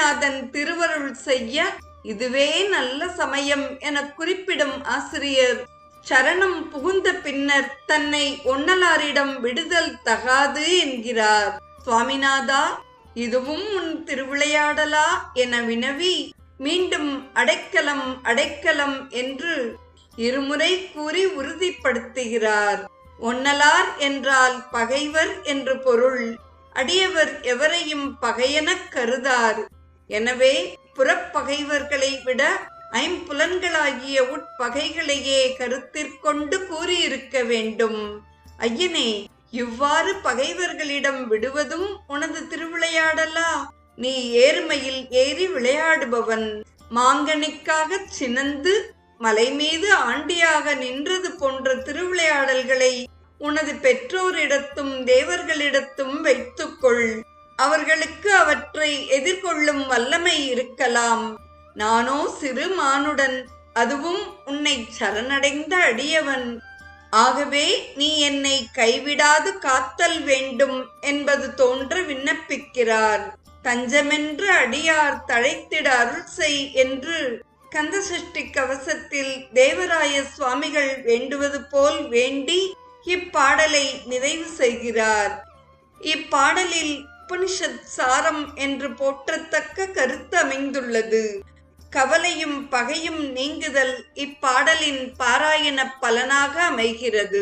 சுவாமிநாதன் திருவருள் செய்ய இதுவே நல்ல சமயம் என குறிப்பிடும் ஆசிரியர் சரணம் புகுந்த பின்னர் தன்னை ஒன்னலாரிடம் விடுதல் தகாது என்கிறார். சுவாமிநாதா, இதுவும் உன் திருவிளையாடலா என வினவி மீண்டும் அடைக்கலம் அடைக்கலம் என்று இருமுறை கூறி உறுதிப்படுத்துகிறார். ஒன்னலார் என்றால் பகைவர் என்று பொருள். அடியவர் எவரையும் பகையெனக் கருதார். எனவே புறப்பகைவர்களை விட ஐம்புலன்களாகிய உட்பகைகளையே கருத்திற்கொண்டு கூறியிருக்க வேண்டும். ஐயனே, இவ்வாறு பகைவர்களிடம் விடுவதும் உனது திருவிளையாடலா? நீ ஏறுமையில் ஏறி விளையாடுபவன். மாங்கனிக்காகச் சினந்து மலை மீது ஆண்டியாக நின்றது போன்ற திருவிளையாடல்களை உனது பெற்றோரிடத்தும் தேவர்களிடத்தும் வைத்துக்கொள். அவர்களுக்கு அவற்றை எதிர்கொள்ளும் வல்லமை இருக்கலாம். நானோ சிறு மானுடன், அதுவும் உன்னை சரணடைந்த அடியவன். ஆகவே நீ என்னை கைவிடாது காத்தல் வேண்டும் என்பது தோன்ற விண்ணப்பிக்கிறார். தஞ்சமென்று அடியார் தழைத்திட அருள் செய் என்று கந்தசஷ்டி கவசத்தில் தேவராய சுவாமிகள் வேண்டுவது போல் வேண்டி இப்பாடலை நிறைவு செய்கிறார். இப்பாடலில் உபனிஷத் சாரம் என்று போற்றத்தக்க கருத்து அமைந்துள்ளது. கவலையும் பகையும் நீங்குதல் இப்பாடலின் பாராயண பலனாக அமைகிறது.